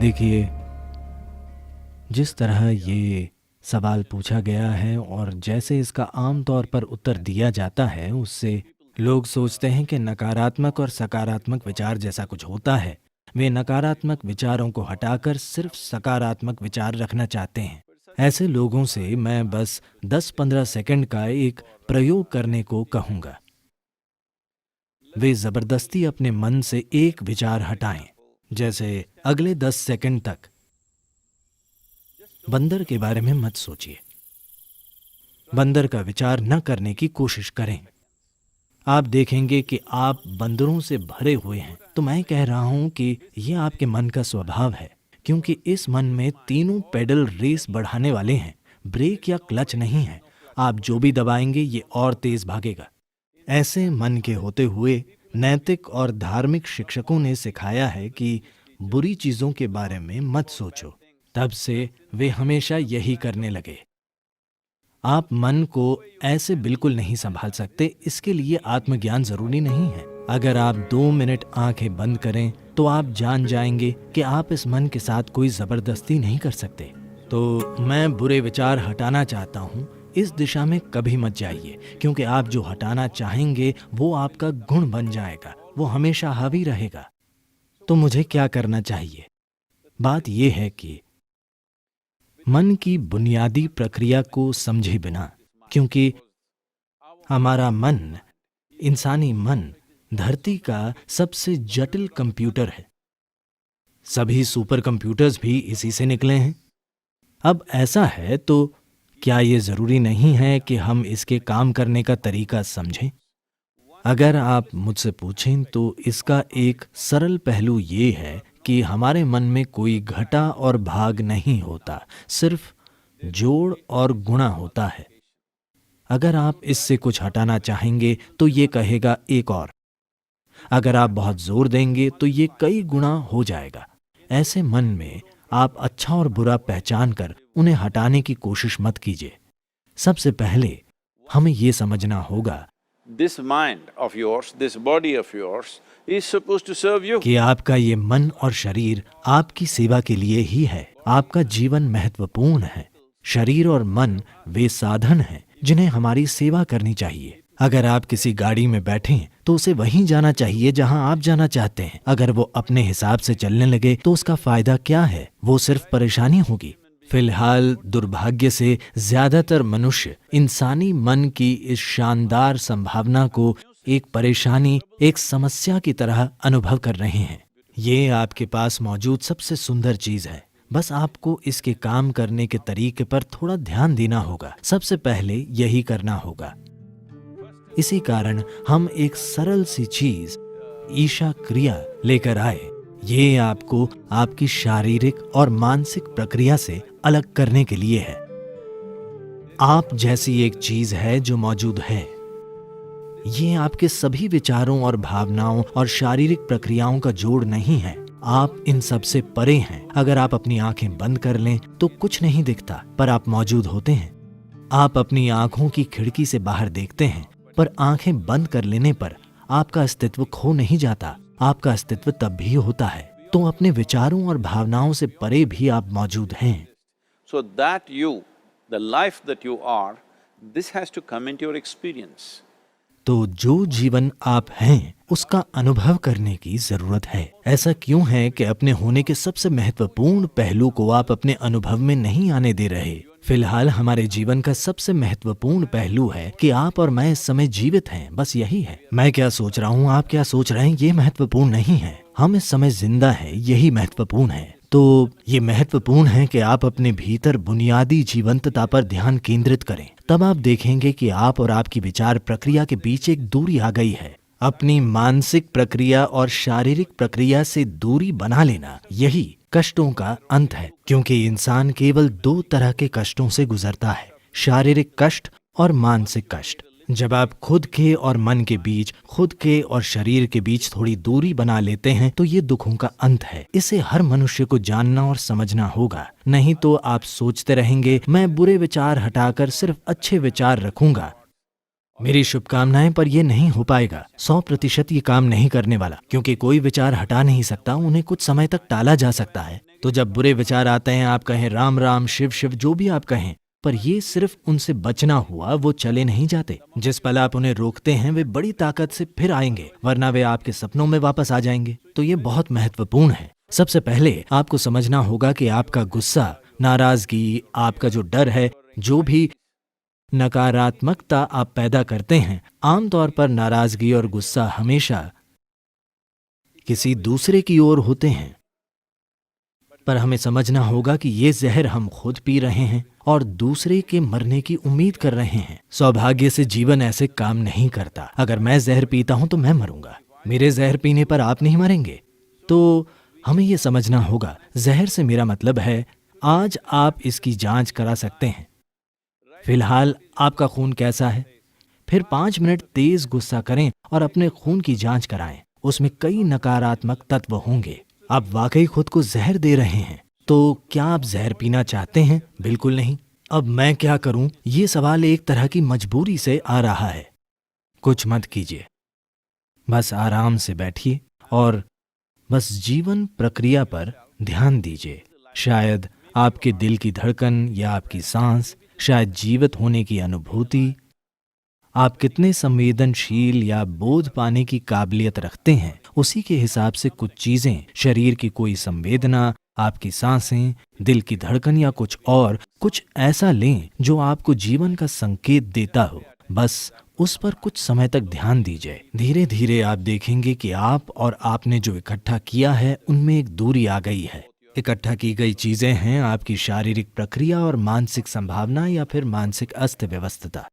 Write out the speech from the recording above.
देखिए, जिस तरह ये सवाल पूछा गया है और जैसे इसका आम तौर पर उत्तर दिया जाता है, उससे लोग सोचते हैं कि नकारात्मक और सकारात्मक विचार जैसा कुछ होता है। वे नकारात्मक विचारों को हटाकर सिर्फ सकारात्मक विचार रखना चाहते हैं। ऐसे लोगों से मैं बस 10-15 सेकंड का एक प्रयोग करने को कहूँगा। वे ज़बरदस्ती अपने मन से एक विचार हटाएं, जैसे अगले 10 सेकंड तक बंदर के बारे में मत सोचिए। बंदर का विचार न करने की कोशिश करें। आप देखेंगे कि आप बंदरों से भरे हुए हैं। तो मैं कह रहा हूं कि यह आपके मन का स्वभाव है, क्योंकि इस मन में तीनों पेडल रेस बढ़ाने वाले हैं। ब्रेक या क्लच नहीं है। आप जो भी दबाएंगे ये और तेज भागेगा। ऐसे मन के होते हुए नैतिक और धार्मिक शिक्षकों ने सिखाया है कि बुरी चीजों के बारे में मत सोचो। तब से वे हमेशा यही करने लगे। आप मन को ऐसे बिल्कुल नहीं संभाल सकते। इसके लिए आत्मज्ञान जरूरी नहीं है। अगर आप 2 मिनट आंखें बंद करें तो आप जान जाएंगे कि आप इस मन के साथ कोई जबरदस्ती नहीं कर सकते। तो मैं बुरे विचार हटाना चाहता हूँ, इस दिशा में कभी मत जाइए, क्योंकि आप जो हटाना चाहेंगे वो आपका गुण बन जाएगा। वो हमेशा हावी रहेगा। तो मुझे क्या करना चाहिए? बात यह है कि मन की बुनियादी प्रक्रिया को समझे बिना, क्योंकि हमारा मन, इंसानी मन, धरती का सबसे जटिल कंप्यूटर है। सभी सुपर कंप्यूटर्स भी इसी से निकले हैं। अब ऐसा है तो क्या ये जरूरी नहीं है कि हम इसके काम करने का तरीका समझें? अगर आप मुझसे पूछें तो इसका एक सरल पहलू ये है कि हमारे मन में कोई घटा और भाग नहीं होता, सिर्फ जोड़ और गुणा होता है। अगर आप इससे कुछ हटाना चाहेंगे तो ये कहेगा एक और। अगर आप बहुत जोर देंगे तो ये कई गुणा हो जाएगा। ऐसे मन में आप अच्छा और बुरा पहचान कर उन्हें हटाने की कोशिश मत कीजिए। सबसे पहले हमें ये समझना होगा This mind of yours, this body of yours is supposed to serve you. कि आपका ये मन और शरीर आपकी सेवा के लिए ही है। आपका जीवन महत्वपूर्ण है। शरीर और मन वे साधन हैं जिन्हें हमारी सेवा करनी चाहिए। अगर आप किसी गाड़ी में बैठें तो उसे वहीं जाना चाहिए जहां आप जाना चाहते हैं। अगर वो अपने हिसाब से चलने लगे तो उसका फायदा क्या है? वो सिर्फ परेशानी होगी। फिलहाल दुर्भाग्य से ज्यादातर मनुष्य इंसानी मन की इस शानदार संभावना को एक परेशानी, एक समस्या की तरह अनुभव कर रहे हैं। ये आपके पास मौजूद सबसे सुंदर चीज है। बस आपको इसके काम करने के तरीके पर थोड़ा ध्यान देना होगा। सबसे पहले यही करना होगा। इसी कारण हम एक सरल सी चीज, ईशा क्रिया लेकर आए। ये आपको आपकी शारीरिक और मानसिक प्रक्रिया से अलग करने के लिए है। आप जैसी एक चीज है जो मौजूद है। ये आपके सभी विचारों और भावनाओं और शारीरिक प्रक्रियाओं का जोड़ नहीं है। आप इन सब से परे हैं। अगर आप अपनी आंखें बंद कर लें तो कुछ नहीं दिखता, पर आप मौजूद होते हैं। आप अपनी आंखों की खिड़की से बाहर देखते हैं, पर आंखें बंद कर लेने पर आपका अस्तित्व खो नहीं जाता। आपका अस्तित्व तब भी होता है। तो अपने विचारों और भावनाओं से परे भी आप मौजूद हैं। So that you, the life that you are, this has to come into your experience. तो जो जीवन आप हैं उसका अनुभव करने की जरूरत है। ऐसा क्यों है कि अपने होने के सबसे महत्वपूर्ण पहलू को आप अपने अनुभव में नहीं आने दे रहे? फिलहाल हमारे जीवन का सबसे महत्वपूर्ण पहलू है कि आप और मैं इस समय जीवित हैं। बस यही है। मैं क्या सोच रहा हूँ, आप क्या सोच रहे हैं, ये महत्वपूर्ण नहीं है। हम इस समय जिंदा हैं, यही महत्वपूर्ण है। तो ये महत्वपूर्ण है कि आप अपने भीतर बुनियादी जीवंतता पर ध्यान केंद्रित करें। तब आप देखेंगे कि आप और आपकी विचार प्रक्रिया के बीच एक दूरी आ गई है। अपनी मानसिक प्रक्रिया और शारीरिक प्रक्रिया से दूरी बना लेना, यही कष्टों का अंत है। क्योंकि इंसान केवल 2 तरह के कष्टों से गुजरता है, शारीरिक कष्ट और मानसिक कष्ट। जब आप खुद के और मन के बीच, खुद के और शरीर के बीच थोड़ी दूरी बना लेते हैं तो ये दुखों का अंत है। इसे हर मनुष्य को जानना और समझना होगा। नहीं तो आप सोचते रहेंगे, मैं बुरे विचार हटाकर सिर्फ अच्छे विचार रखूंगा। मेरी शुभकामनाएं, पर यह नहीं हो पाएगा। 100% ये काम नहीं करने वाला, क्योंकि कोई विचार हटा नहीं सकता। उन्हें कुछ समय तक टाला जा सकता है। तो जब बुरे विचार आते हैं आप कहें राम राम शिव शिव जो भी आप कहें, पर ये सिर्फ उनसे बचना हुआ, वो चले नहीं जाते। जिस पल आप उन्हें रोकते हैं वे बड़ी ताकत से फिर आएंगे, वरना वे आपके सपनों में वापस आ जाएंगे। तो ये बहुत महत्वपूर्ण है। सबसे पहले आपको समझना होगा कि आपका गुस्सा, नाराजगी, आपका जो डर है, जो भी नकारात्मकता आप पैदा करते हैं, आमतौर पर नाराजगी और गुस्सा हमेशा किसी दूसरे की ओर होते हैं। पर हमें समझना होगा कि ये जहर हम खुद पी रहे हैं और दूसरे के मरने की उम्मीद कर रहे हैं। सौभाग्य से जीवन ऐसे काम नहीं करता। अगर मैं जहर पीता हूं तो मैं मरूंगा, मेरे जहर पीने पर आप नहीं मरेंगे। तो हमें यह समझना होगा, जहर से मेरा मतलब है आज आप इसकी जांच करा सकते हैं। फिलहाल आपका खून कैसा है? फिर 5 मिनट तेज गुस्सा करें और अपने खून की जांच कराएं। उसमें कई नकारात्मक तत्व होंगे। आप वाकई खुद को जहर दे रहे हैं। तो क्या आप जहर पीना चाहते हैं? बिल्कुल नहीं। अब मैं क्या करूं? ये सवाल एक तरह की मजबूरी से आ रहा है। कुछ मत कीजिए, बस आराम से बैठिए और बस जीवन प्रक्रिया पर ध्यान दीजिए। शायद आपके दिल की धड़कन या आपकी सांस, शायद जीवित होने की अनुभूति, आप कितने संवेदनशील या बोध पाने की काबिलियत रखते हैं, उसी के हिसाब से कुछ चीजें, शरीर की कोई संवेदना, आपकी सांसें, दिल की धड़कन या कुछ ऐसा लें जो आपको जीवन का संकेत देता हो। बस उस पर कुछ समय तक ध्यान दीजिए। धीरे धीरे आप देखेंगे कि आप और आपने जो इकट्ठा किया है उनमें एक दूरी आ गई है। इकट्ठा की गई चीजें हैं आपकी शारीरिक प्रक्रिया और मानसिक संभावना या फिर मानसिक अस्त व्यवस्था।